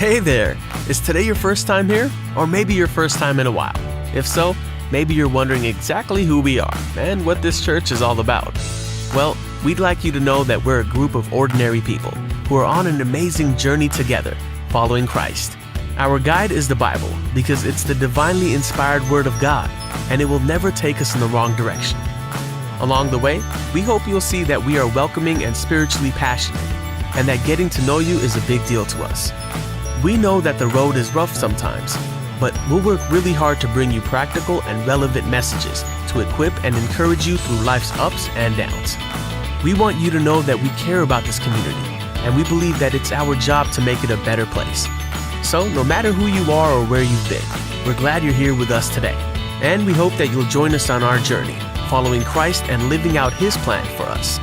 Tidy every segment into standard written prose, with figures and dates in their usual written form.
Hey there! Is today your first time here? Or maybe your first time in a while? If so, maybe you're wondering exactly who we are and what this church is all about. Well, we'd like you to know that we're a group of ordinary people who are on an amazing journey together, following Christ. Our guide is the Bible because it's the divinely inspired Word of God, and it will never take us in the wrong direction. Along the way, we hope you'll see that we are welcoming and spiritually passionate, and that getting to know you is a big deal to us. We know that the road is rough sometimes, but we'll work really hard to bring you practical and relevant messages to equip and encourage you through life's ups and downs. We want you to know that we care about this community, and we believe that it's our job to make it a better place. So, no matter who you are or where you've been, we're glad you're here with us today, and we hope that you'll join us on our journey, following Christ and living out His plan for us.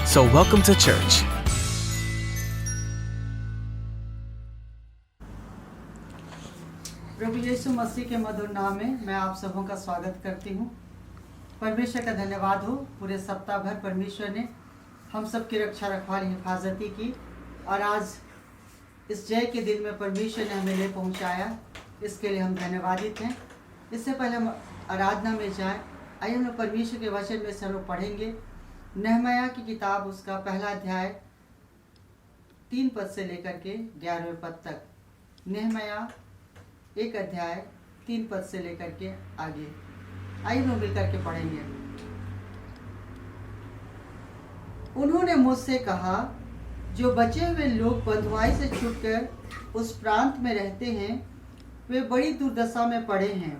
So, welcome to church. प्रभु यीशु मसीह के मधुर नाम में मैं आप सबों का स्वागत करती हूँ। परमेश्वर का धन्यवाद हो, पूरे सप्ताह भर परमेश्वर ने हम सब की रक्षा रखवाली हिफाजती की और आज इस जय के दिन में परमेश्वर ने हमें ले पहुँचाया, इसके लिए हम धन्यवादित हैं। इससे पहले हम आराधना में जाएं, आइए हम लोग परमेश्वर के वचन में से हम लोग पढ़ेंगे नहमयाह की किताब, उसका पहला अध्याय 3 पद से लेकर के 11वें पद तक। नहमयाह 1 अध्याय 3 पद से लेकर के आगे, आइए हम मिलकर के पढ़ेंगे। उन्होंने मुझसे कहा, जो बचे हुए लोग बंधुआई से छूटकर उस प्रांत में रहते हैं, वे बड़ी दुर्दशा में पड़े हैं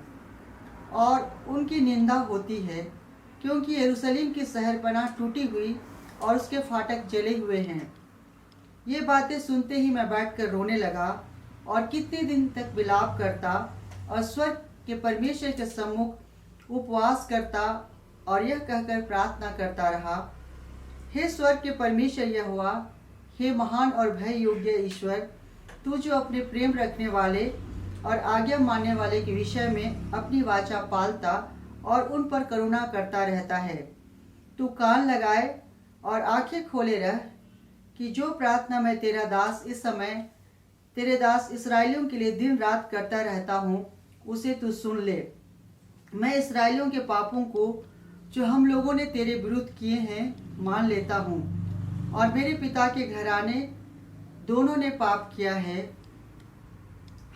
और उनकी निंदा होती है, क्योंकि यरूशलेम की शहरपनाह टूटी हुई और उसके फाटक जले हुए हैं। ये बातें सुनते ही मैं बैठकर रोने लगा और कितने दिन तक विलाप करता और स्वर्ग के परमेश्वर के सम्मुख उपवास करता और यह कहकर प्रार्थना करता रहा, हे स्वर्ग के परमेश्वर यहोवा, हे महान और भय योग्य ईश्वर, तू जो अपने प्रेम रखने वाले और आज्ञा मानने वाले के विषय में अपनी वाचा पालता और उन पर करुणा करता रहता है। तू कान लगाए और आंखें खोले रह कि जो प्रार्थना मैं तेरा दास इस समय तेरे दास इस्राएलियों के लिए दिन रात करता रहता हूँ, उसे तू सुन ले। मैं इस्राएलियों के पापों को जो हम लोगों ने तेरे विरुद्ध किए हैं मान लेता हूँ, और मेरे पिता के घराने दोनों ने पाप किया है।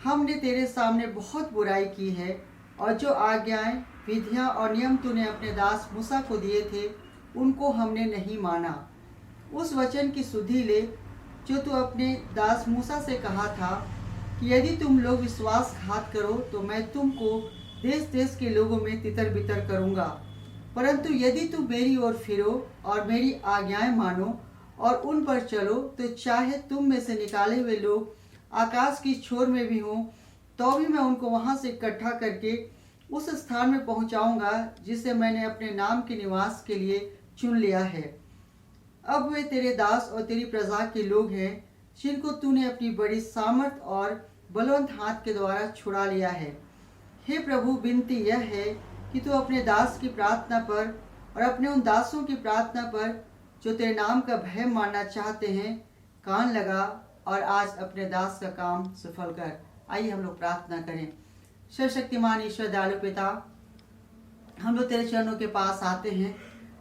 हमने तेरे सामने बहुत बुराई की है, और जो आज्ञाएं, विधियां और नियम तूने अपने दास मूसा को दिए थे, उनको हमने नहीं माना। उस वचन की सुधि ले जो तू अपने दास मूसा से कहा था कि यदि तुम लोग विश्वासघात करो तो मैं तुमको देश देश के लोगों में तितर बितर करूँगा। परंतु यदि तुम मेरी ओर फिरो और मेरी आज्ञाएं मानो और उन पर चलो, तो चाहे तुम में से निकाले हुए लोग आकाश की छोर में भी हों, तो भी मैं उनको वहाँ से इकट्ठा करके उस स्थान में पहुँचाऊँगा जिसे मैंने अपने नाम के निवास के लिए चुन लिया है। अब वे तेरे दास और तेरी प्रजा के लोग हैं, जिनको तूने अपनी बड़ी सामर्थ और बलवंत हाथ के द्वारा छुड़ा लिया है। हे प्रभु, विनती यह है कि तू अपने दास की प्रार्थना पर और अपने उन दासों की प्रार्थना पर जो तेरे नाम का भय मानना चाहते हैं कान लगा और आज अपने दास का काम सफल कर। आइए हम लोग प्रार्थना करें। सर्वशक्तिमान ईश्वर दयालु पिता, हम लोग तेरे चरणों के पास आते हैं।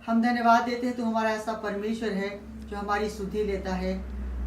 हम धन्यवाद देते हैं, तू हमारा ऐसा परमेश्वर है जो हमारी सुधि लेता है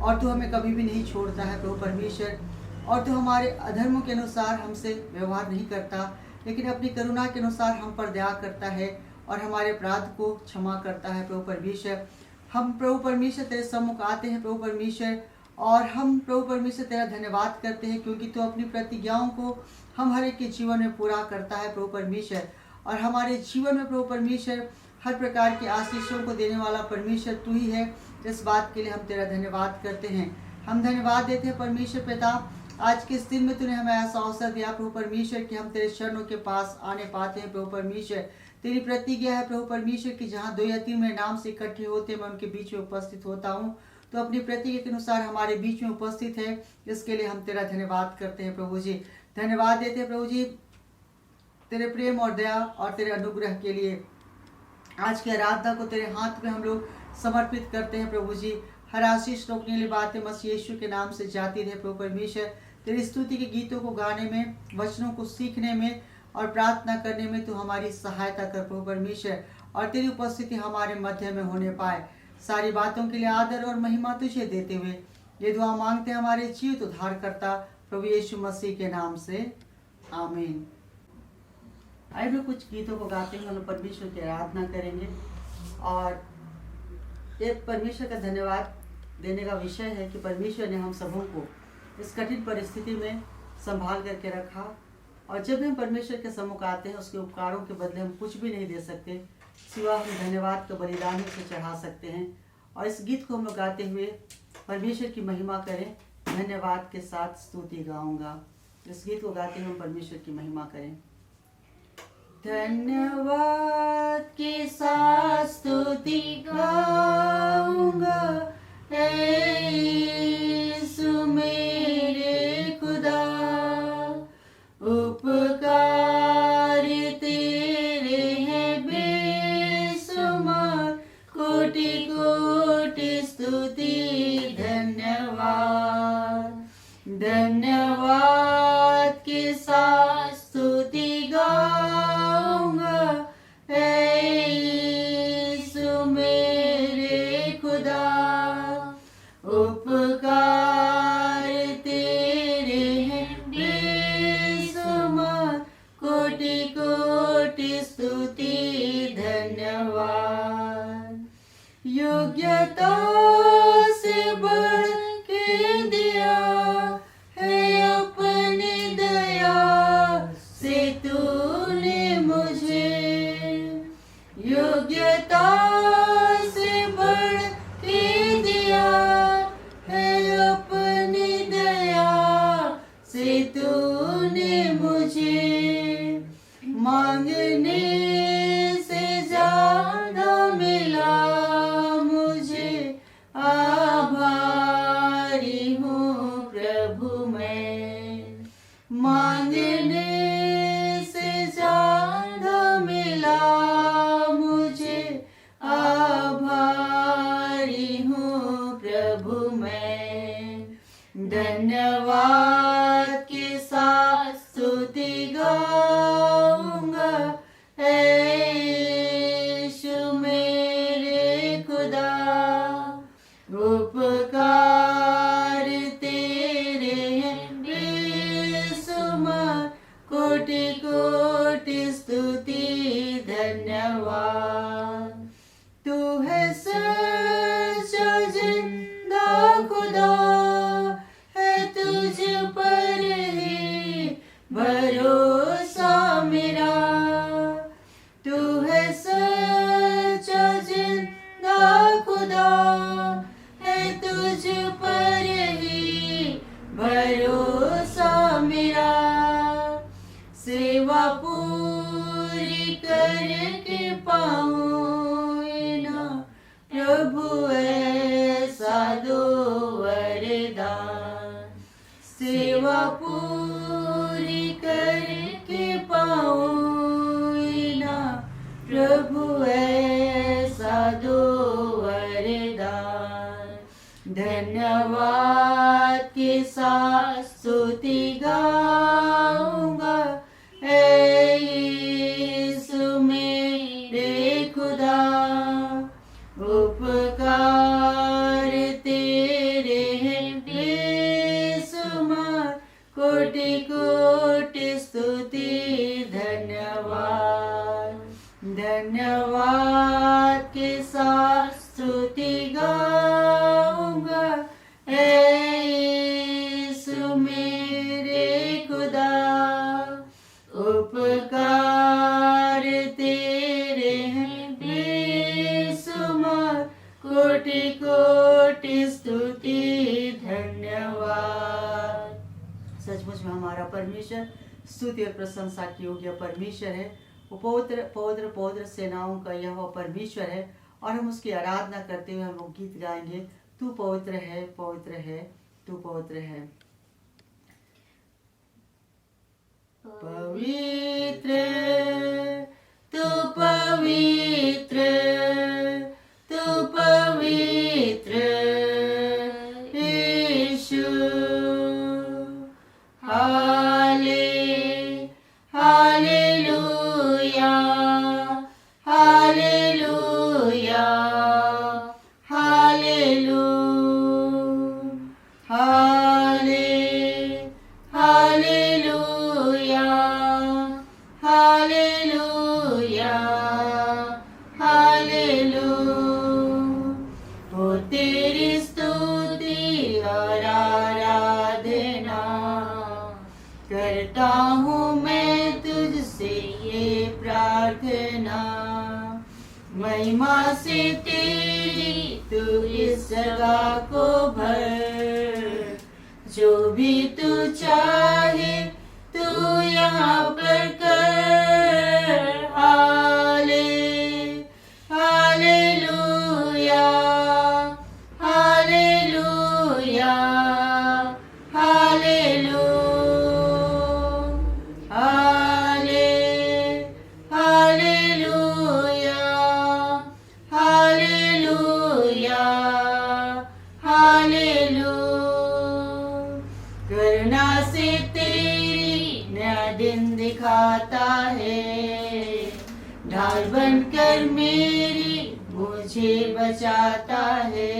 और तू हमें कभी भी नहीं छोड़ता है प्रभु परमेश्वर। और तू हमारे अधर्मों के अनुसार हमसे व्यवहार नहीं करता, लेकिन अपनी करुणा के अनुसार हम पर दया करता है और हमारे अपराध को क्षमा करता है प्रभु परमेश्वर। हम प्रभु परमेश्वर तेरे सम्मुख आते हैं प्रभु परमेश्वर, और हम प्रभु परमेश्वर तेरा धन्यवाद करते हैं, क्योंकि तू अपनी प्रतिज्ञाओं को हम हर एक के जीवन में पूरा करता है प्रभु परमेश्वर। और हमारे जीवन में प्रभु परमेश्वर हर प्रकार की आशीषों को देने वाला परमेश्वर तू ही है। इस बात के लिए हम तेरा धन्यवाद करते हैं। हम धन्यवाद देते हैं परमेश्वर पिता, आज के इस दिन में तूने हमें ऐसा अवसर दिया प्रभु परमेश्वर कि हम तेरे चरणों के पास आने पाते हैं प्रभु परमेश्वर। तेरी प्रतिज्ञा है प्रभु परमेश्वर कि जहाँ 2 या 3 मेरे नाम से इकट्ठे होते मैं उनके बीच में उपस्थित होता हूँ। तो अपनी प्रतिज्ञा के अनुसार हमारे बीच में उपस्थित है, इसके लिए हम तेरा धन्यवाद करते हैं प्रभु जी। धन्यवाद देते हैं प्रभु जी तेरे प्रेम और दया और तेरे अनुग्रह के लिए। आज की आराधना को तेरे हाथ में हम लोग समर्पित करते हैं प्रभु जी। हर आशीष रोकने वाली बातें मसीह यीशु के नाम से जाती रहे। प्रभु परमेश्वर, तेरी स्तुति के गीतों को गाने में, वचनों को सीखने में और प्रार्थना करने में तू हमारी सहायता कर प्रभु परमेश्वर, और तेरी उपस्थिति हमारे मध्य में होने पाए। सारी बातों के लिए आदर और महिमा तुझे देते हुए ये दुआ मांगते हैं हमारे जीवित उद्धारकर्ता प्रभु यीशु मसीह के नाम से, आमीन। आइए हम कुछ गीतों को गाते हैं, हम लोग परमेश्वर की आराधना करेंगे। और ये परमेश्वर का धन्यवाद देने का विषय है कि परमेश्वर ने हम सबों को इस कठिन परिस्थिति में संभाल करके रखा। और जब हम परमेश्वर के सम्मुख आते हैं, उसके उपकारों के बदले हम कुछ भी नहीं दे सकते, सिवा हम धन्यवाद का बलिदान ही से चढ़ा सकते हैं। और इस गीत को हम लोग गाते हुए परमेश्वर की महिमा करें। धन्यवाद के साथ स्तुति गाऊंगा। इस गीत को गाते हुए हम परमेश्वर की महिमा करें। धन्यवाद के साथ स्तुति गाऊंगा, यीशु मेरे खुदा, उपकार तेरे हैं बेशुमार, कोटि कोटि स्तुति धन्यवाद। धन्यवाद के साथ स्तुति गाऊंगा, यीशु मेरे खुदा, उपकार तेरे हैं बेशुमार, कोटि कोटि स्तुति धन्यवाद। योग्यता से बढ़ के दिया है अपनी दया से तूने मुझे, योग्यता से बढ़ के दिया है अपनी दया से तूने मुझे, मांगने से ज्यादा मिला मुझे, आभारी हूँ प्रभु मैं। मांगने से ज्यादा मिला मुझे, आभारी हूँ प्रभु मैं। धन्यवाद के साथ स्तुति गाऊंगा, यीशु मेरे खुदा, उपकार तेरे हैं बेशुमार, कोटि कोटि स्तुति धन्यवाद। तू है सच्चा जिंदा खुदा, है तुझ पर ही भरोसा मेरा। तू है सच्चा जिंदा खुदा, है तुझ पर ही भरोसा मेरा। सेवा पूरी करके पाऊँ ना प्रभु ऐसा दो वरदान, सेवा पूरी करके पाऊँ ना प्रभु ऐसा दो वरदान। धन्यवाद के साथ स्तुति गाऊंगा, यीशु मेरे खुदा, उपकार तेरे हैं बेशुमार, कोटि कोटि स्तुति धन्यवाद। धन्यवाद के साथ स्तुति गाऊंगा, यीशु मेरे खुदा, उपकार तेरे हैं बेशुमार, कोटि कोटि स्तुति धन्यवाद। सचमुच में हमारा परमेश्वर स्तुति और प्रशंसा की योग्य परमेश्वर है। वो पवित्र पवित्र पवित्र सेनाओं का यह परमेश्वर है, और हम उसकी आराधना करते हुए हम लोग गीत गाएंगे। तू पवित्र है, पवित्र है, तू पवित्र है। पवित्र तू पवित्र, तू पवित्र से तेरी तू इस जगह को भर, जो भी तू चाहे तू यहाँ पर कर। हालेलुया, हालेलुया, हालेलुया, हालेलुया, हालेलुया, हालेलुया। करुणा से तेरी नया दिन दिखाता है, ढाल बनकर मेरी मुझे बचाता है।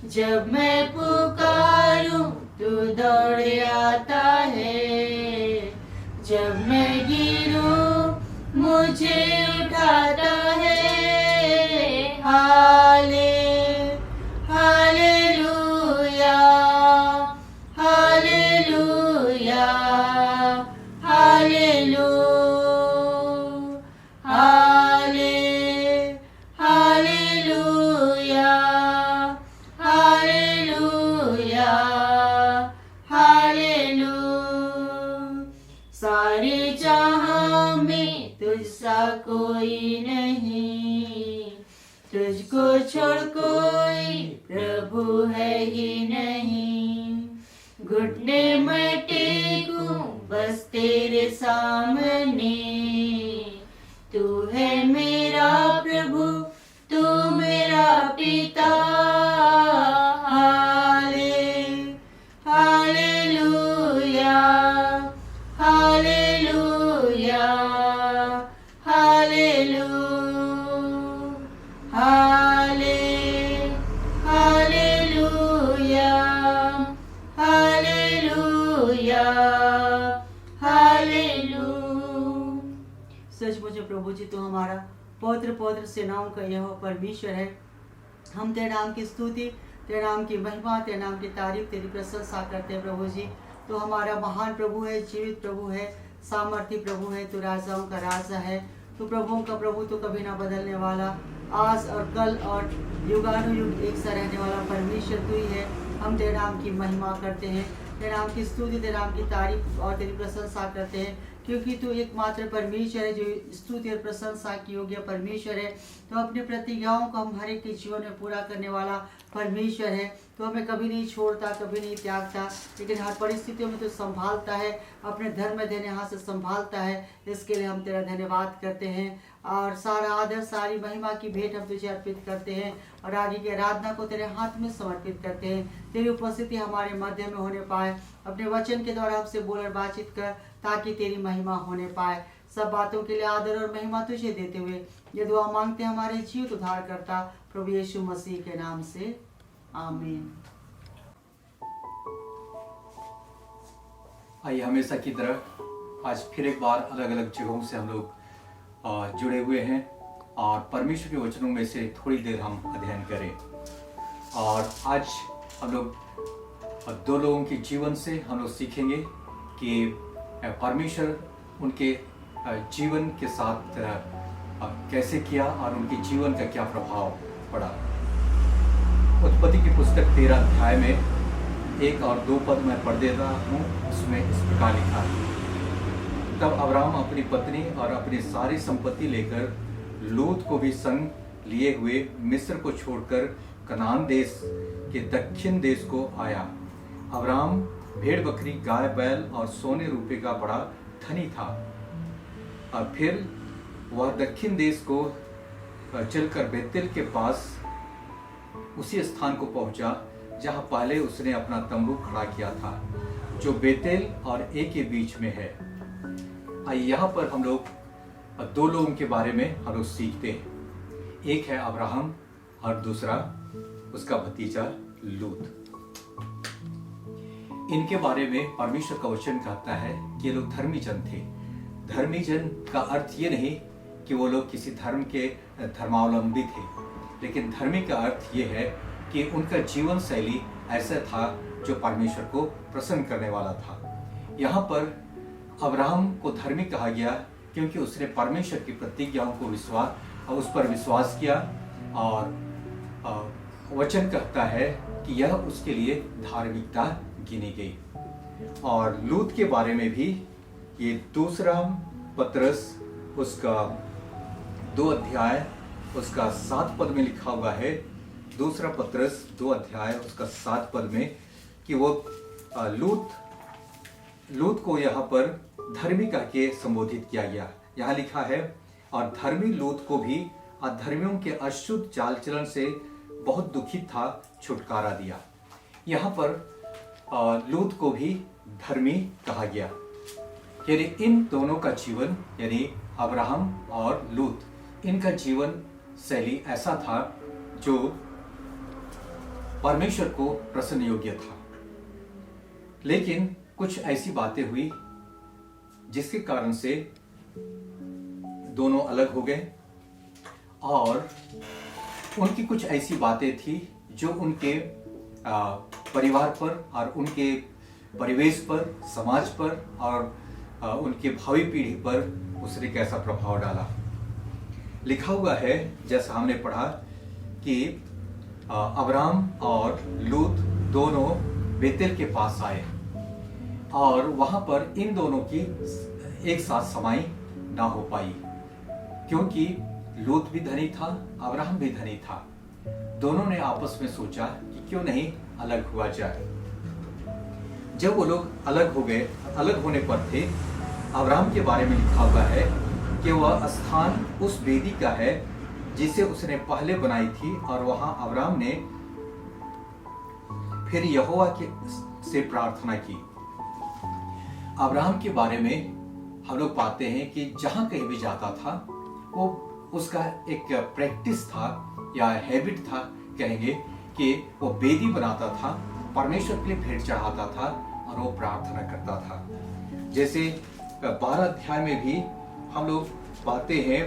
जब मैं पुकारूं तू दौड़ आता है, जब मैं गिरूं मुझे उठाता है। हालेलुया, हालेलुया, हालेलुया, हालेलुया, हालेलुया, हालेलुया। सारे जहां में तुझसा कोई नहीं, तुझको छोड़ कोई प्रभु है ही नहीं। घुटने मैं टेकूं बस तेरे सामने, तू है मेरा प्रभु, तू मेरा पिता। हालेलुया, हालेलुया, हालेलुया, हालेलुया, हालेलुया, हालेलुया। सचमुच प्रभु जी तो हमारा पवित्र पवित्र सेनाओं का यह परमेश्वर है। हम तेरे नाम की स्तुति, तेरे नाम की महिमा, तेरे नाम की तारीफ, तेरी प्रशंसा करते हैं प्रभु जी। तो हमारा महान प्रभु है, जीवित प्रभु है, सामर्थी प्रभु है, तू राजाओं का राजा है, तू प्रभुओं का प्रभु, तू कभी ना बदलने वाला, आज और कल और युगानुयुग एक सा रहने वाला परमेश्वर तू ही है। हम तेरे नाम की महिमा करते हैं, तेरे नाम की स्तुति, तेरे नाम की तारीफ और तेरी प्रशंसा करते हैं, क्योंकि तू एकमात्र परमेश्वर है जो स्तुति और प्रशंसा की योग्य परमेश्वर है। तो अपनी प्रतिज्ञाओं को हम हर एक के जीवन में पूरा करने वाला परमेश्वर है। तो हमें कभी नहीं छोड़ता, कभी नहीं त्यागता, लेकिन हर परिस्थितियों में तो संभालता है, अपने धर्म देने हाथ से संभालता है। इसके लिए हम तेरा धन्यवाद करते हैं और सारा आदर, सारी महिमा की भेंट हम तुझे अर्पित करते हैं और आगे की आराधना को तेरे हाथ में समर्पित करते हैं। तेरी उपस्थिति हमारे मध्य में होने पाए, अपने वचन के द्वारा हमसे बोल और बातचीत कर, ताकि तेरी महिमा होने पाए। सब बातों के लिए आदर और महिमा तुझे देते हुए ये दुआ मांगते हैं हमारे जीवित उद्धार करता प्रभु यीशु मसीह के नाम से, आमीन। आइए हमेशा की तरह आज फिर एक बार अलग अलग जगहों से हम लोग जुड़े हुए हैं और परमेश्वर के वचनों में से थोड़ी देर हम अध्ययन करें। और आज हम लोग दो लोगों के जीवन से हम लोग सीखेंगे कि परमेश्वर उनके जीवन के साथ कैसे किया और उनके जीवन का क्या प्रभाव पड़ा। उत्पत्ति की पुस्तक 13 अध्याय में 1 और 2 पद मैं पढ़ देता हूँ। उसमें इस प्रकार लिखा है, तब अब्राहम अपनी पत्नी और अपनी सारी संपत्ति लेकर लूत को भी संग लिए हुए मिस्र को छोड़कर कनान देश के दक्षिण देश को आया। अब्राहम भेड़ बकरी, गाय बैल और सोने रुपये का बड़ा धनी था। और फिर वह दक्षिण देश को चलकर बेतेल के पास उसी स्थान को पहुंचा जहां पहले उसने अपना तंबू खड़ा किया था, जो बेतेल और ए के बीच में है। यहाँ पर हम लोग 2 लोगों के बारे में हम लोग सीखते हैं। एक है अब्राहम और दूसरा उसका भतीजा लूत। इनके बारे में परमेश्वर का वचन कहता है कि ये लोग धर्मी जन थे। धर्मी जन का अर्थ ये नहीं कि वो लोग किसी धर्म के धर्मावलंबी थे, लेकिन धर्मी का अर्थ ये है कि उनका जीवन शैली ऐसा था जो परमेश्वर को प्रसन्न करने वाला था। यहाँ पर अब्राहम को धर्मी कहा गया क्योंकि उसने परमेश्वर की प्रतिज्ञाओं को विश्वास उस पर विश्वास किया और वचन कहता है कि यह उसके लिए धार्मिकता गिनी गई। और लूत के बारे में भी ये दूसरा पत्रस उसका 2 अध्याय उसका 7 पद में लिखा हुआ है। दूसरा पत्रस 2 अध्याय उसका 7 पद में कि वो लूत को यहाँ पर धर्मी कह के संबोधित किया गया। यहाँ लिखा है, और धर्मी लूत को भी अधर्मियों के अशुद्ध चाल चलन से बहुत दुखित था, छुटकारा दिया। यहाँ पर लूत को भी धर्मी कहा गया। यानी इन दोनों का जीवन, यानी अब्राहम और लूत, इनका जीवन शैली ऐसा था जो परमेश्वर को प्रसन्न योग्य था। लेकिन कुछ ऐसी बातें हुई जिसके कारण से दोनों अलग हो गए, और उनकी कुछ ऐसी बातें थी जो उनके परिवार पर और उनके परिवेश पर, समाज पर और उनके भावी पीढ़ी पर उसने कैसा प्रभाव डाला। लिखा हुआ है, जैसा हमने पढ़ा, कि अब्राहम और लूत दोनों बेतेल के पास आए और वहां पर इन दोनों की एक साथ समाई ना हो पाई, क्योंकि लूत भी धनी था, अब्राहम भी धनी था। दोनों ने आपस में सोचा कि क्यों नहीं अलग हुआ जाए। जब वो लोग अलग हो गए, अलग होने पर थे, अब्राहम के बारे में लिखा हुआ है कि वह स्थान उस वेदी का है जिसे उसने पहले बनाई थी, और वहां अब्राहम ने फिर यहोवा से प्रार्थना की। अब्राहम के बारे में हम लोग पाते हैं कि जहां कहीं भी जाता था, वो उसका एक प्रैक्टिस था या हैबिट था, कहेंगे कि वो वेदी बनाता था, परमेश्वर के लिए भेंट चढ़ाता था और वो प्रार्थना करता था। जैसे 12 अध्याय में भी हम लोग पाते हैं,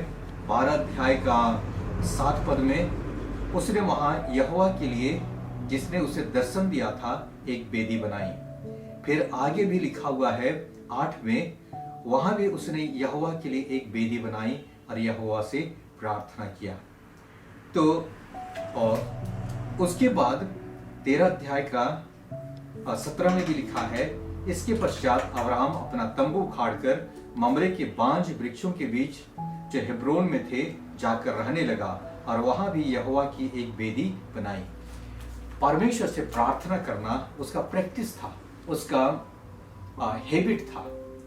12 अध्याय का 7 पद में उसने वहां यहोवा के लिए, जिसने उसे दर्शन दिया था, एक वेदी बनाई। फिर आगे भी लिखा हुआ है 8 में, वहां भी उसने यहोवा के लिए एक वेदी बनाई और यहोवा से प्रार्थना किया। तो और उसके बाद 13 अध्याय का 17 में भी लिखा है, इसके पश्चात अब्राहम अपना तंबू उखाड़कर ममरे के बांज वृक्षों के बीच जो हेब्रोन में थे जाकर रहने लगा, और वहां भी यहोवा की एक वेदी बनाई। परमेश्वर से प्रार्थना करना उसका प्रैक्टिस था, उसका हैबिट था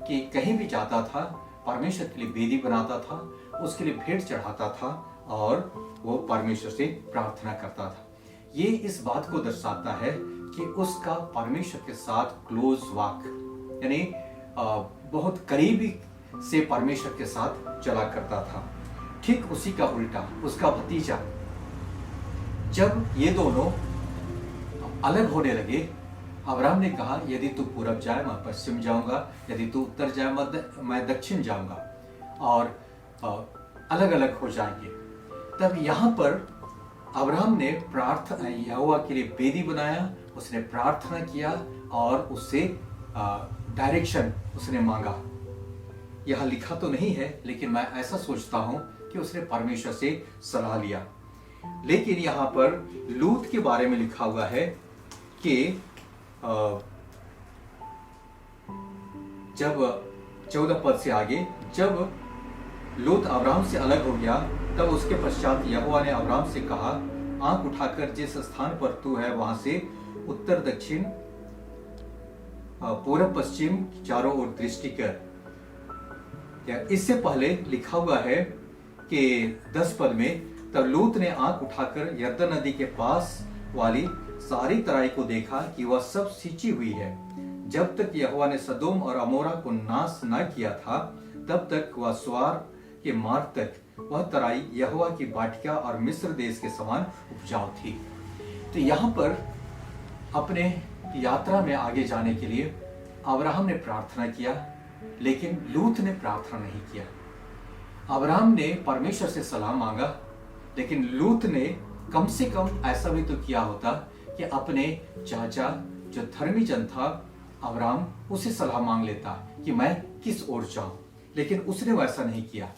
कि कहीं भी जाता था, परमेश्वर के लिए वेदी बनाता था, उसके लिए भेंट चढ़ाता था और वो परमेश्वर से प्रार्थना करता था। ये इस बात को दर्शाता है कि उसका परमेश्वर के साथ क्लोज वॉक, यानी बहुत करीबी से परमेश्वर के साथ चला करता था। ठीक उसी का उल्टा उसका भतीजा, जब ये दोनों अलग होने लगे, अब्राहम ने कहा, यदि तू पूरब जाए मैं पश्चिम जाऊंगा, यदि तू उत्तर जाए मैं दक्षिण जाऊंगा, और अलग अलग हो जाएंगे। तब यहाँ पर अब्राहम ने प्रार्थना, यहोवा के लिए वेदी बनाया, उसने प्रार्थना किया और उससे डायरेक्शन उसने मांगा। यहाँ लिखा तो नहीं है, लेकिन मैं ऐसा सोचता हूं कि उसने परमेश्वर से सलाह लिया। लेकिन यहाँ पर लूत के बारे में लिखा हुआ है कि जब 14 पद से आगे, जब लूत अब्राहम से अलग हो गया, तब उसके पश्चात यहोवा ने अब्राहम से कहा, आंख उठाकर जिस स्थान पर तू है वहां से उत्तर दक्षिण पूरब पश्चिम चारों ओर दृष्टि कर। इससे पहले लिखा हुआ है कि 10 पद में, तब लूत ने आंख उठाकर यरदन नदी के पास वाली सारी तराई को देखा कि वह सब सींची हुई है। जब तक यहोवा ने सदोम और अमोरा को नाश न किया था, तब तक वह स्वार के मार्ग तक वह तराई यहोवा की बाटिका और मिस्र देश के समान उपजाऊ थी। तो यहाँ पर अपने यात्रा में आगे जाने के लिए अब्राहम ने प्रार्थना किया, लेकिन लूत ने प्रार्थना नहीं किया। अब्राहम ने परमेश्वर से सलाह मांगा, लेकिन लूत ने कम से कम ऐसा भी तो किया होता कि अपने चाचा जो धर्मी जन था अब्राहम, उसे सलाह मांग लेता कि मैं किस ओर जाऊं, लेकिन उसने वैसा नहीं किया।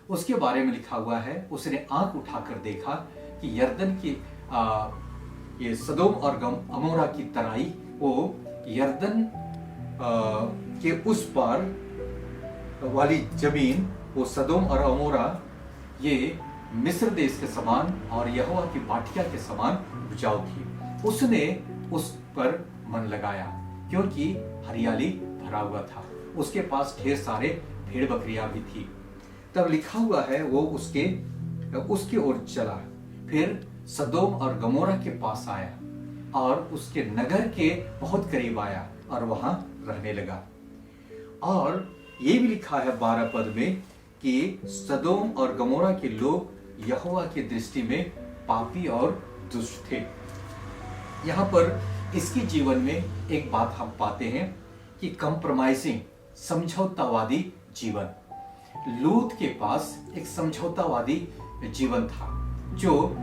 उसके बारे में लिखा हुआ है, उसने आंख उठाकर देखा कि यरदन की ये सदोम और अमोरा की तराई, वो यरदन के उस पार वाली जमीन, वो सदोम और अमोरा, ये मिस्र देश के समान और यहोवा की बाटिया के समान उपजाऊ थी। उसने उस पर मन लगाया क्योंकि हरियाली भरा हुआ था, उसके पास ढेर सारे भेड़ बकरियां भी थी। तब लिखा हुआ है वो उसके ओर चला, फिर सदोम और गमोरा के पास आया और उसके नगर के बहुत करीब आया और वहां रहने लगा। और ये भी लिखा है 12 पद में कि सदोम और गमोरा के लोग यहोवा की दृष्टि में पापी और दुष्ट थे। यहाँ पर इसके जीवन में एक बात हम पाते हैं कि कंप्रोमाइजिंग, समझौतावादी जीवन। लूत के पास एक समझौतावादी जीवन था, जो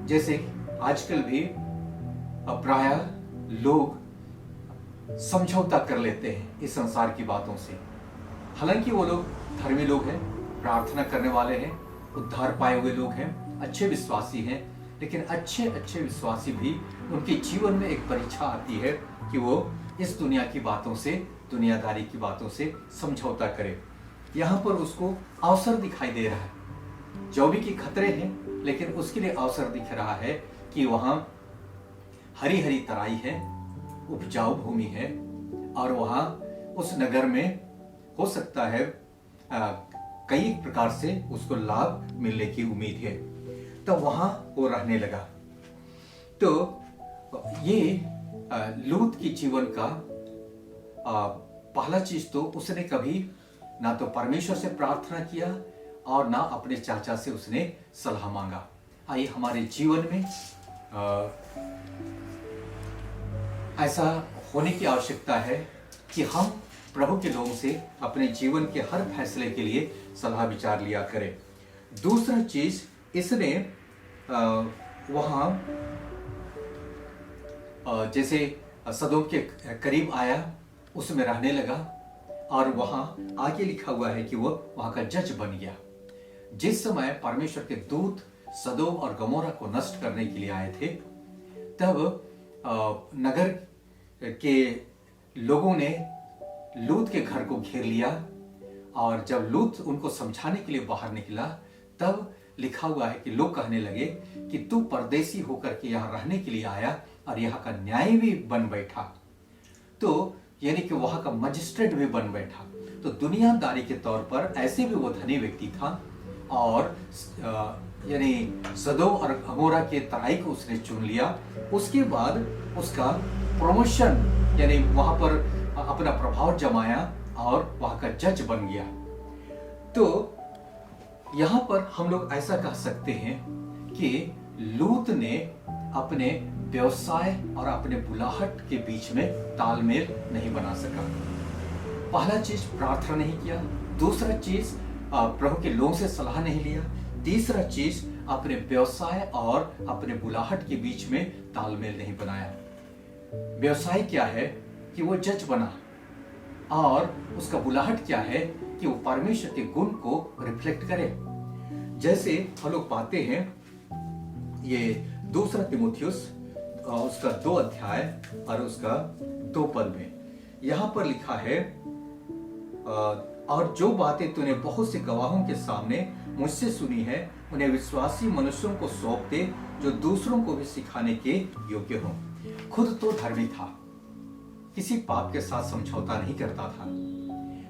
जैसे आजकल भी प्रायः लोग समझौता कर लेते हैं इस संसार की बातों से। हालांकि वो लोग धर्मी लोग हैं, प्रार्थना करने वाले हैं, उद्धार पाए हुए लोग हैं, अच्छे विश्वासी हैं, लेकिन अच्छे विश्वासी भी उनके जीवन में एक परीक्षा आती है कि वो इस दुनिया की बातों से, दुनियादारी की बातों से समझौता करे। यहाँ पर उसको अवसर दिखाई दे रहा है, जो भी कि खतरे हैं, लेकिन उसके लिए अवसर दिख रहा है कि वहां हरी हरी तराई है, उपजाऊ भूमि है, और वहां उस नगर में हो सकता है कई प्रकार से उसको लाभ मिलने की उम्मीद है। तो वहां वो रहने लगा। तो ये लूत की जीवन का पहला चीज तो उसने कभी ना तो परमेश्वर से प्रार्थना किया और ना अपने चाचा से उसने सलाह मांगा। आइए हमारे जीवन में ऐसा होने की आवश्यकता है कि हम प्रभु के लोगों से अपने जीवन के हर फैसले के लिए सलाह विचार लिया करें। दूसरा चीज, इसने वहां जैसे सदोम के करीब आया, उसमें रहने लगा, और वहां आगे लिखा हुआ है कि वो वहां का जज बन गया। जिस समय परमेश्वर के दूत सदोम और गमोरा को नष्ट करने के लिए आए थे, तब नगर के लोगों ने लूत के घर को घेर लिया, और जब लूत उनको समझाने के लिए बाहर निकला, तब लिखा हुआ है कि लोग कहने लगे कि तू परदेसी होकर के यहाँ रहने के लिए आया और यहाँ का न्याय भी बन बैठा, तो यानी कि वहां का मजिस्ट्रेट भी बन बैठा। तो दुनियादारी के तौर पर ऐसे भी वो धनी व्यक्ति था, और यानी सदोम और गमोरा के तराई को उसने चुन लिया। उसके बाद उसका प्रमोशन, यानी वहां पर अपना प्रभाव जमाया और वहां का जज बन गया। तो यहां पर हम लोग ऐसा कह सकते हैं कि लूत ने अपने व्यवसाय और अपने बुलाहट के बीच में तालमेल नहीं बना सका। पहला चीज, प्रार्थना नहीं किया। दूसरा चीज, प्रभु के लोगों से सलाह नहीं लिया। तीसरा चीज, अपने व्यवसाय और अपने बुलाहट के बीच में तालमेल नहीं बनाया। व्यवसाय क्या है कि वो जज बना, और उसका बुलाहट क्या है कि वो परमेश्वर के गुण को रिफ्लेक्ट करे। जैसे हम लोग पाते हैं ये दूसरा तिमोथियुस उसका 2 अध्याय और उसका 2 पद में यहां पर लिखा है, और जो बातें तूने बहुत से गवाहों के सामने मुझसे सुनी है, उन्हें विश्वासी मनुष्यों को सौंप दे, जो दूसरों को भी सिखाने के योग्य हों। खुद तो धर्मी था, किसी पाप के साथ समझौता नहीं करता था,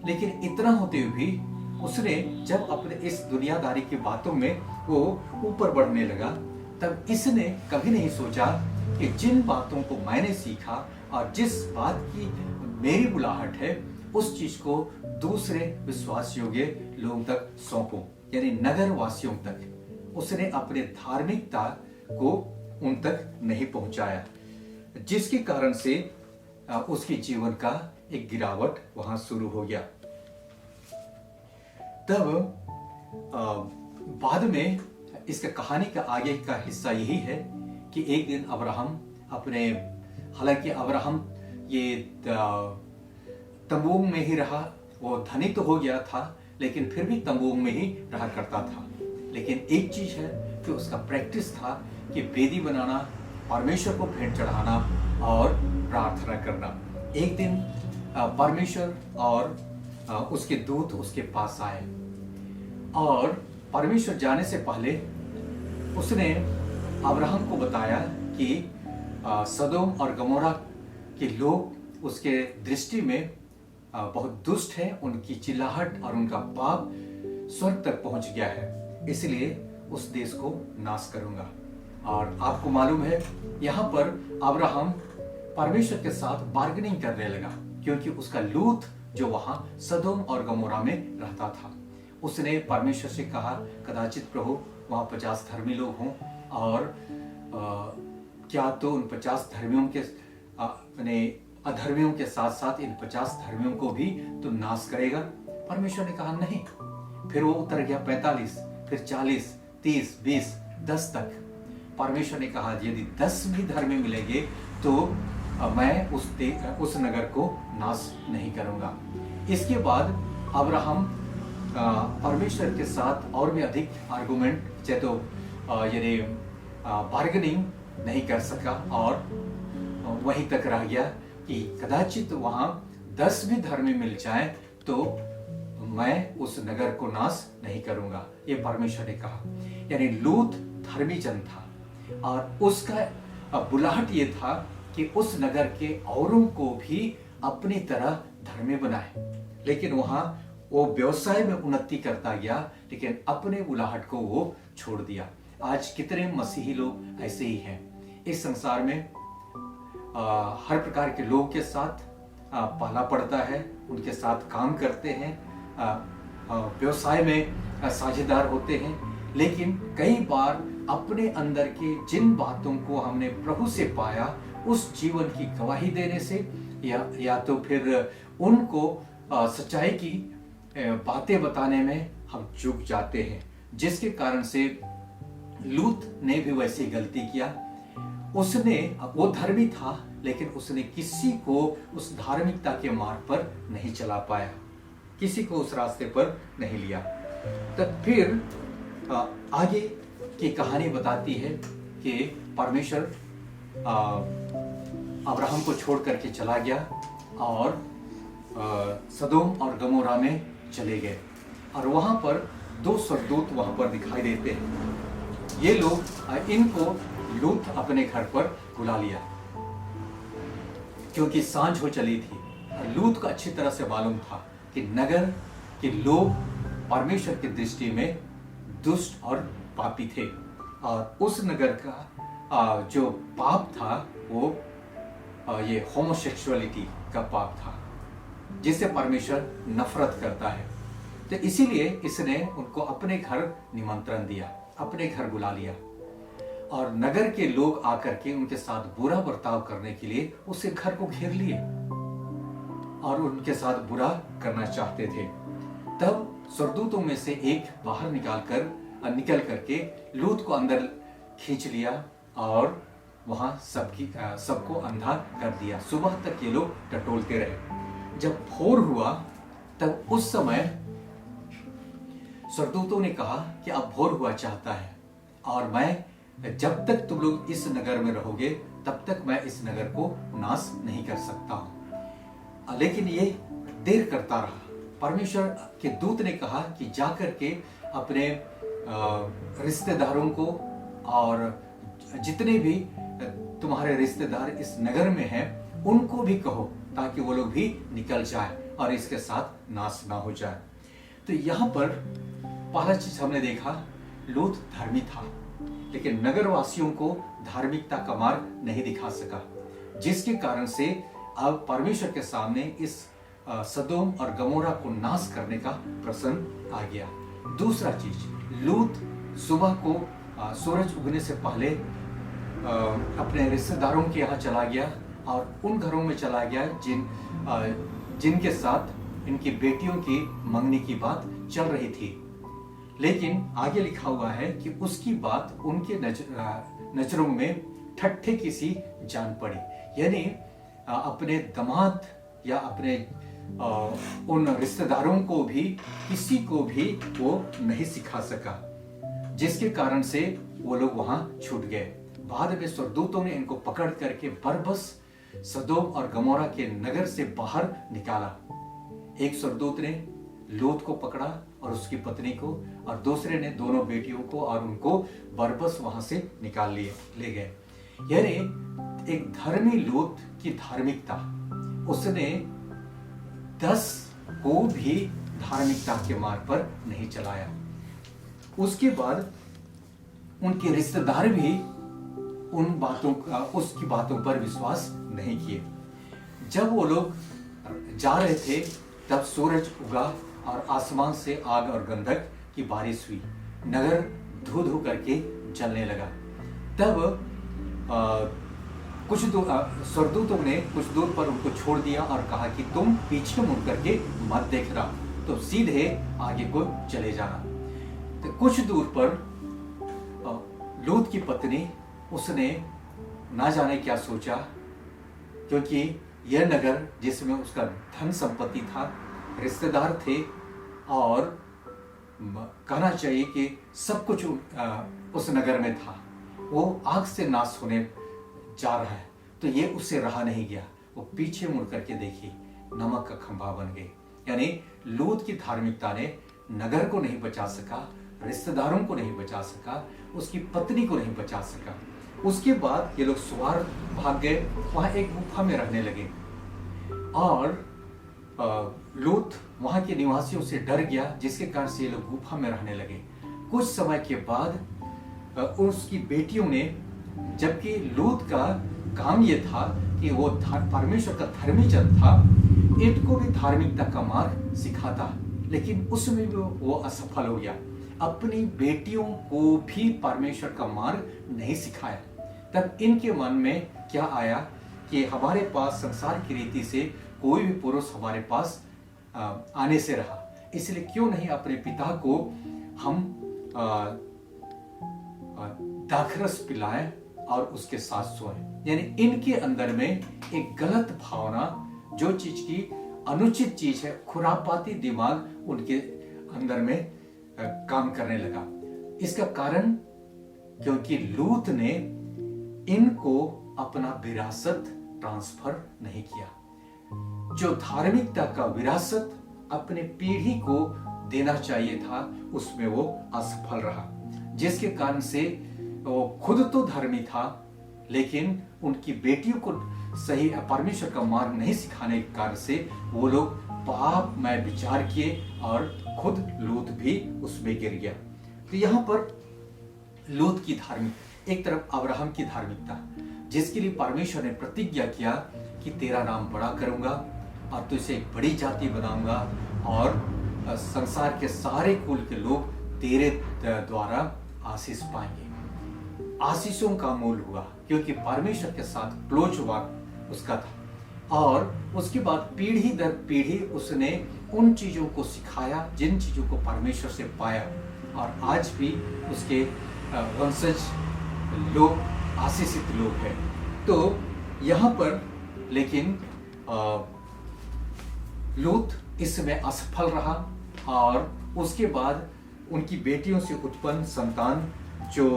लेकिन इतना होते हुए भी उसने जब अपने इस दुनियादारी की बातों में वो ऊपर बढ़ने लगा, तब इसने कभी नहीं सोचा कि जिन बातों को मैंने सीखा और जिस बात की मेरी बुलाहट है, उस चीज को दूसरे विश्वास योग्य लोगों तक सौंपूं, यानी नगर वासियों तक। उसने अपने धार्मिकता को उन तक नहीं पहुंचाया, जिसके कारण से उसके जीवन का एक गिरावट वहां शुरू हो गया। तब बाद में इसका कहानी का आगे का हिस्सा यही है कि एक दिन अब्राहम अपने, हालांकि अब्राहम ये तंबू में ही रहा, वो धनी तो हो गया था, लेकिन फिर भी तंबुओं में ही रहा करता था। लेकिन एक चीज है कि उसका प्रैक्टिस था कि वेदी बनाना, परमेश्वर को भेंट चढ़ाना और प्रार्थना करना। एक दिन परमेश्वर और उसके दूत उसके पास आए और परमेश्वर जाने से पहले उसने अब्राहम को बताया कि सदोम और गमोरा के लोग उसके दृष्टि में बहुत दुष्ट है, उनकी चिल्लाहट और उनका पाप स्वर्ग तक पहुंच गया है, इसलिए उस देश को नाश करूंगा। और आपको मालूम है यहाँ पर अब्राहम परमेश्वर के साथ बार्गेनिंग करने लगा, क्योंकि उसका लूत जो वहां सदोम और गमोरा में रहता था, उसने परमेश्वर से कहा कदाचित प्रभु वहां 50 धर्मी लोग हों और क्या तो उन 50 धर्मियों के अधर्मियों के साथ साथ इन 50 धर्मियों को भी तो नाश करेगा। परमेश्वर ने कहा नहीं। फिर वो उतर गया 45, फिर 40, 30, 20, 10 तक। परमेश्वर ने कहा यदि 10 भी धर्मी मिलेंगे तो मैं उस नगर को नाश नहीं करूंगा। इसके बाद अब्राहम परमेश्वर के साथ और भी अधिक आर्गुमेंट चाहे तो यानी बार्गेनिंग नहीं कर सका और वहीं तक रह गया कि कदाचित वहां 10 भी धर्मी मिल जाए तो मैं उस नगर को नाश नहीं करूंगा, ये परमेश्वर ने कहा। यानी लूत धर्मी जन था और उसका बुलाहट ये था कि उस नगर के औरों को भी अपनी तरह धर्मी बनाए। लेकिन वहां वो व्यवसाय में उन्नति करता गया, लेकिन अपने बुलाहट को वो छोड़ दिया। आज कितने मसीही लोग ऐसे ही हैं। इस संसार में हर प्रकार के लोगों के साथ पाला पड़ता है, उनके साथ काम करते हैं, व्यवसाय में साझेदार होते हैं, लेकिन कई बार अपने अंदर के जिन बातों को हमने प्रभु से पाया उस जीवन की गवाही देने से या तो फिर उनको सच्चाई की बातें बताने में हम चूक जाते हैं, जिसके कारण से लूत ने भी वैसी गलती किया। उसने वो धर्मी था लेकिन उसने किसी को उस धार्मिकता के मार्ग पर नहीं चला पाया, किसी को उस रास्ते पर नहीं लिया। तब फिर आगे की कहानी बताती है कि परमेश्वर अब्राहम को छोड़ करके चला गया और सदोम और गमोरा में चले गए और वहां पर 2 स्वर्गदूत वहां पर दिखाई देते हैं। ये लोग इनको लूत अपने घर पर बुला लिया क्योंकि सांझ हो चली थी। लूत को अच्छी तरह से मालूम था कि नगर के लोग परमेश्वर की दृष्टि में दुष्ट और पापी थे और उस नगर का जो पाप था वो ये होमोसेक्सुअलिटी का पाप था, जिससे परमेश्वर नफरत करता है। तो इसीलिए इसने उनको अपने घर निमंत्रण दिया, अपने घर बुला लिया और नगर के लोग आकर के उनके साथ बुरा बर्ताव करने के लिए उसके घर को घेर लिए और उनके साथ बुरा करना चाहते थे। तब स्वर्गदूतों में से एक बाहर निकल करके लूत को अंदर खींच लिया और वहां सबको अंधा कर दिया। सुबह तक ये लोग टटोलते रहे। जब भोर हुआ तब उस समय स्वर्गदूतों ने कहा कि अब भोर हुआ चाहता है और मैं जब तक तुम लोग इस नगर में रहोगे तब तक मैं इस नगर को नाश नहीं कर सकता हूं। लेकिन ये देर करता रहा। परमेश्वर के दूत ने कहा कि जाकर के अपने रिश्तेदारों को और जितने भी तुम्हारे रिश्तेदार इस नगर में हैं उनको भी कहो ताकि वो लोग भी निकल जाए और इसके साथ नाश ना हो जाए। तो यहाँ पर पहला चीज हमने देखा, लूत धर्मी था लेकिन नगरवासियों को धार्मिकता का मार्ग नहीं दिखा सका, जिसके कारण से अब परमेश्वर के सामने इस सदोम और गमोरा को नाश करने का प्रसंग आ गया। दूसरा चीज, लूत सुबह को सूरज उगने से पहले अपने रिश्तेदारों के यहाँ चला गया और उन घरों में चला गया जिनके साथ इनकी बेटियों की मंगनी की बात चल रही थी। लेकिन आगे लिखा हुआ है कि उसकी बात उनके नजरों में ठट्ठे की सी जान पड़ी। यानी अपने दामाद या अपने उन रिश्तेदारों को भी, किसी को भी वो नहीं सिखा सका, जिसके कारण से वो लोग वहां छूट गए। बाद में स्वर्गदूतों ने इनको पकड़ करके बरबस सदोम और गमोरा के नगर से बाहर निकाला। एक स्वर्गदूत ने लोत को पकड़ा और उसकी पत्नी को, और दूसरे ने दोनों बेटियों को, और उनको बरबस वहां से निकाल ले गए। यानी एक धर्मी लोत की धार्मिकता, उसने 10 को भी धार्मिकता के मार्ग पर नहीं चलाया। उसके बाद उनके रिश्तेदार भी उसकी बातों पर विश्वास नहीं किए। जब वो लोग जा रहे थे तब सूरज उगा और आसमान से आग और गंधक की बारिश हुई, नगर धू धू करके जलने लगा। तब स्वर्गदूतों ने कुछ दूर पर उनको छोड़ दिया और कहा कि तुम पीछे मुड़ करके मत देखना, तो सीधे आगे को चले जाना। तो कुछ दूर पर लूत की पत्नी, उसने ना जाने क्या सोचा, क्योंकि यह नगर जिसमें उसका धन संपत्ति था, रिश्तेदार थे, और कहना चाहिए कि सब कुछ उस नगर में था, वो आग से नाश होने जा रहा है, तो ये उससे रहा नहीं गया। वो पीछे मुड़ करके देखी, नमक का खंभा बन गए। यानी लूत की धार्मिकता ने नगर को नहीं बचा सका, रिश्तेदारों को नहीं बचा सका, उसकी पत्नी को नहीं बचा सका। उसके बाद ये लोग सवार भाग गए, वहां एक गुफा में रहने लगे, और लूत वहां के निवासियों से डर गया, जिसके कारण से ये लोग गुफा में रहने लगे। कुछ समय के बाद उसकी बेटियों ने, जबकि लूत का काम ये था कि वो परमेश्वर का धर्मी जन था, इनको भी धार्मिकता का मार्ग सिखाता, लेकिन उसमें भी वो असफल हो गया। अपनी बेटियों को भी परमेश्वर का मार्ग नहीं सिखाया। तब इनके मन में क्या आया कि हमारे पास संसार की रीति से कोई भी पुरुष हमारे पास आने से रहा, इसलिए क्यों नहीं अपने पिता को हम दाखरस पिलाएं और उसके साथ सोएं। यानी इनके अंदर में एक गलत भावना, जो चीज की अनुचित चीज है, खुरापाती दिमाग उनके अंदर में काम करने लगा। इसका कारण क्योंकि लूत ने इनको अपना विरासत ट्रांसफर नहीं किया। जो धार्मिकता का विरासत अपने पीढ़ी को देना चाहिए था, उसमें वो असफल रहा, जिसके कारण से वो खुद तो धर्मी था, लेकिन उनकी बेटियों को सही परमेश्वर का मार्ग नहीं सिखाने के कारण से वो लोग पाप में विचार किए, और खुद लूत भी उसमें गिर गया। तो यहाँ पर लूत की धार्मिकता, एक तरफ अब्राहम की धार्मिकता, जिसके लिए परमेश्वर ने प्रतिज्ञा किया कि तेरा नाम बड़ा करूंगा और तुझे एक बड़ी जाति बनाऊंगा, और संसार के सारे कुल के लोग तेरे द्वारा आशीष पाएंगे। आशीषों का मूल हुआ, क्योंकि परमेश्वर के साथ क्लोज वाक उसका था, और उसके बाद पीढ़ी दर पीढ़ी उसने उन चीजों को सिखाया जिन चीजों को परमेश्वर से पाया, और आज भी उसके वंशज लोग आशीषित लोग हैं। तो यहाँ पर लेकिन लूत इसमें असफल रहा, और उसके बाद उनकी बेटियों से उत्पन्न संतान जो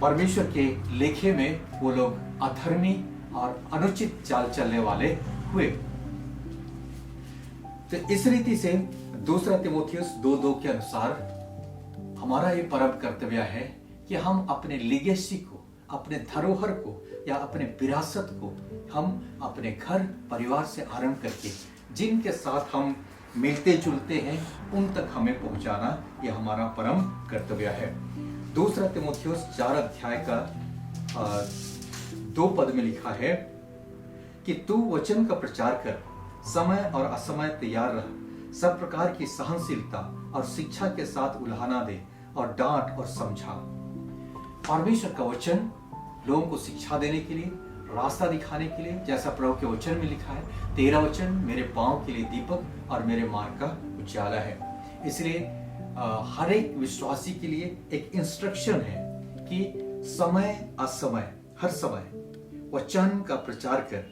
परमेश्वर के लेखे में वो लोग अधर्मी और अनुचित चाल चलने वाले हुए। तो इस रीति से 2 तीमुथियुस 2:2 के अनुसार हमारा ये परम कर्तव्य है कि हम अपने लिगेसी को, अपने धरोहर को या अपने विरासत को हम अपने घर परिवार से आरंभ करके जिनके साथ हम मिलते जुलते हैं उन तक हमें पहुंचाना, यह हमारा परम कर्तव्य है। 2 तीमुथियुस 4 अध्याय का 2 पद में लिखा है कि तू वचन का प्रचार कर, समय और असमय तैयार रह, सब प्रकार की सहनशीलता और शिक्षा के साथ उल्हाना दे और डांट और समझा। परमेश्वर का वचन लोगों को शिक्षा देने के लिए, रास्ता दिखाने के लिए, जैसा प्रभु के वचन में लिखा है, तेरा वचन मेरे पांव के लिए दीपक और मेरे मार्ग का उजाला है। इसलिए हर एक विश्वासी के लिए एक इंस्ट्रक्शन है कि समय असमय हर समय वचन का प्रचार कर,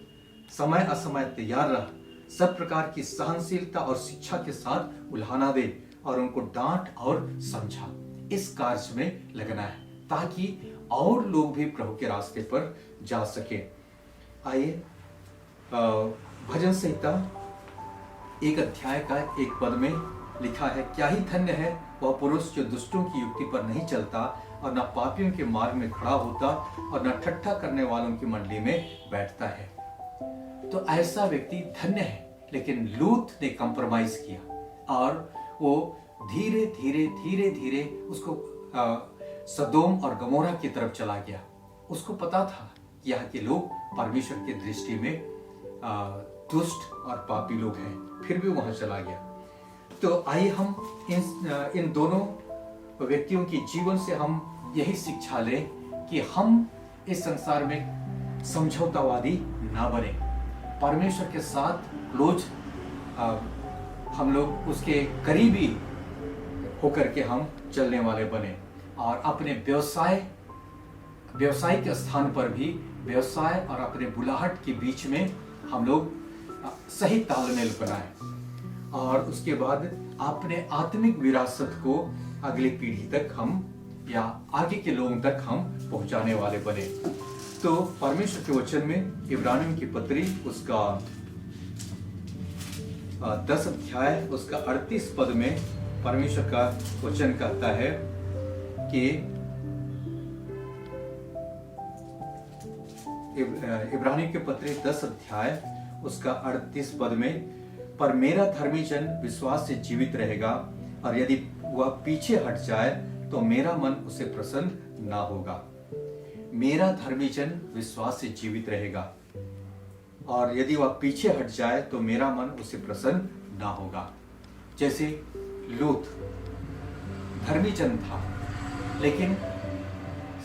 समय असमय तैयार रह, सब प्रकार की सहनशीलता और शिक्षा के साथ उल्हाना दे और उनको डांट और समझा। इस कार्य में लगना है ताकि और लोग भी प्रभु के रास्ते पर जा सके। आइए भजन संहिता 1 अध्याय का 1 पद में लिखा है, क्या ही धन्य है वह पुरुष जो दुष्टों की युक्ति पर नहीं चलता और न पापियों के मार्ग में खड़ा होता और न ठट्ठा करने वालों की मंडली में बैठता है। तो ऐसा व्यक्ति धन्य है। लेकिन लूत ने कंप्रोमाइज किया और वो धीरे धीरे धीरे धीरे उसको सदोम और गमोरा की तरफ चला गया। उसको पता था कि यहाँ के लोग परमेश्वर की दृष्टि में दुष्ट और पापी लोग हैं, फिर भी वहां चला गया। तो आइए हम इन दोनों व्यक्तियों के जीवन से हम यही शिक्षा लें कि हम इस संसार में समझौतावादी ना बने। परमेश्वर के साथ क्लोज हम लोग उसके करीबी होकर के हम चलने वाले बने और अपने व्यवसायिक स्थान पर भी व्यवसाय और अपने बुलाहट के बीच में हम लोग सही तालमेल बनाएं और उसके बाद अपने आत्मिक विरासत को अगली पीढ़ी तक हम या आगे के लोगों तक हम पहुंचाने वाले बने। तो परमेश्वर के वचन में इब्रानियों की पत्री उसका 10 अध्याय उसका 38 पद में परमेश्वर का वचन कहता है कि इब्रानियों की पत्री 10 अध्याय उसका 38 पद में, पर मेरा धर्मी जन विश्वास से जीवित रहेगा और यदि वह पीछे हट जाए तो मेरा मन उसे प्रसन्न ना होगा। मेरा धर्मी जन विश्वास से जीवित रहेगा और यदि वह पीछे हट जाए तो मेरा मन उसे प्रसन्न ना होगा। जैसे लूत धर्मी जन था लेकिन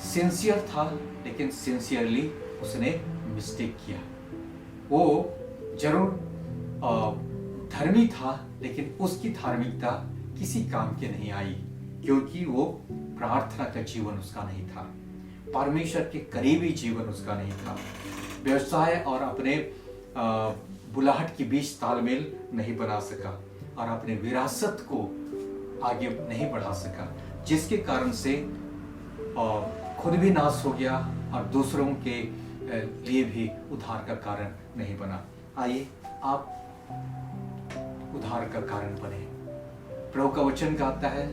सिंसियर था, लेकिन सिंसियरली उसने मिस्टेक किया। वो जरूर धर्मी था लेकिन उसकी धार्मिकता किसी काम के नहीं आई क्योंकि वो प्रार्थना का जीवन उसका नहीं था, परमेश्वर के करीबी जीवन उसका नहीं था, व्यवसाय और अपने बुलाहट के बीच तालमेल नहीं बना सका और अपने विरासत को आगे नहीं बढ़ा सका, जिसके कारण से खुद भी नाश हो गया और दूसरों के लिए भी उद्धार का कारण नहीं बना। आइए आप उद्धार का कारण बने। प्रभु का वचन कहता है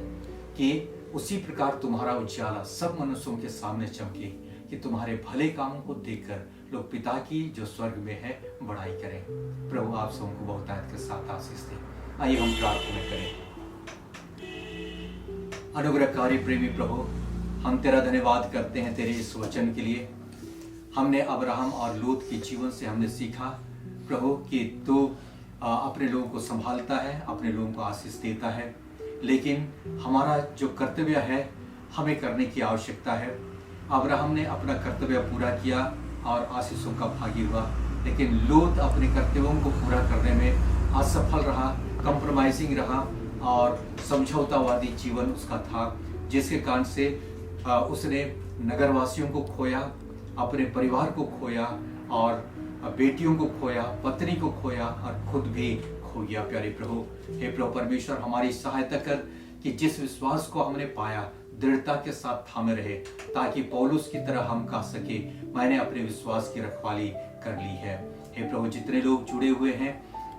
कि उसी प्रकार तुम्हारा उजाला सब मनुष्यों के सामने चमके कि तुम्हारे भले कामों को देखकर लोग पिता की जो स्वर्ग में है बड़ाई करें। प्रभु आप सबको बहुतायत के साथ आशीष दे। आइए हम प्रार्थना करें। अनुग्रहकारी प्रेमी प्रभु, हम तेरा धन्यवाद करते हैं तेरे इस वचन के लिए। हमने अब्राहम और लूत के जीवन से हमने सीखा प्रभु कि तू अपने लोगों को संभालता है, अपने लोगों को आशीष देता है, लेकिन हमारा जो कर्तव्य है हमें करने की आवश्यकता है। अब्राहम ने अपना कर्तव्य पूरा किया और आशीषों का भागी हुआ, लेकिन लूत अपने कर्तव्यों को पूरा करने में असफल रहा, कंप्रोमाइजिंग रहा और समझौतावादी जीवन उसका था, जिसके कारण से उसने नगरवासियों को खोया, अपने परिवार को खोया और बेटियों को खोया, पत्नी को खोया और खुद भी खो गया। प्यारे प्रभु, हे प्रभु परमेश्वर, हमारी सहायता कर कि जिस विश्वास को हमने पाया दृढ़ता के साथ थामे रहे, ताकि पौलुस की तरह हम कह सके मैंने अपने विश्वास की रखवाली कर ली है। हे प्रभु, जितने लोग जुड़े हुए हैं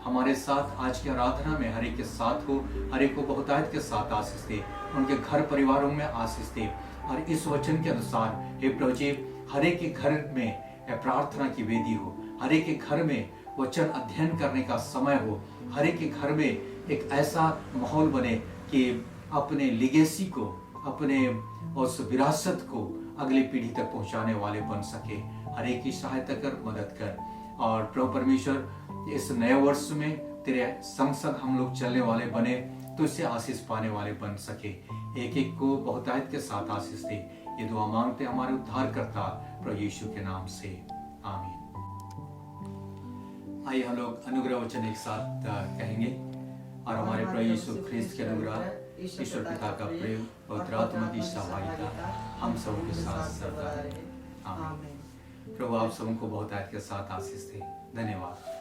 हमारे साथ आज की आराधना में, हर एक के साथ हो, हर एक को बहुतायत के साथ आशीष दे, उनके घर परिवारों में आशीष दे और इस वचन के अनुसार हे प्रभु जी हर एक के घर में प्रार्थना की वेदी हो, हर एक के घर में वचन अध्ययन करने का समय हो, हर एक के घर में एक ऐसा माहौल बने कि अपने लिगेसी को, अपने उस विरासत को अगली पीढ़ी तक पहुंचाने वाले बन सके। हर एक की सहायता कर, मदद कर। और प्रभु परमेश्वर, इस नए वर्ष में तेरे संग संग हम लोग चलने वाले बने, तो इससे आशीष पाने वाले बन सके। एक एक को बहुतायत के साथ आशीष दे। ये दुआ मांगते हमारे उद्धार करता प्रभु यीशु के नाम से, आमीन। आइए हम लोग अनुग्रह वचन एक साथ कहेंगे और हमारे प्रभु यीशु ख्रिस्त के अनुग्रह, ईश्वर पिता का प्रेम और पवित्र आत्मा की सहायता हम सबके साथ सदा रहे। आमीन। प्रभु आप सबको बहुतायत के साथ आशीष दे। धन्यवाद।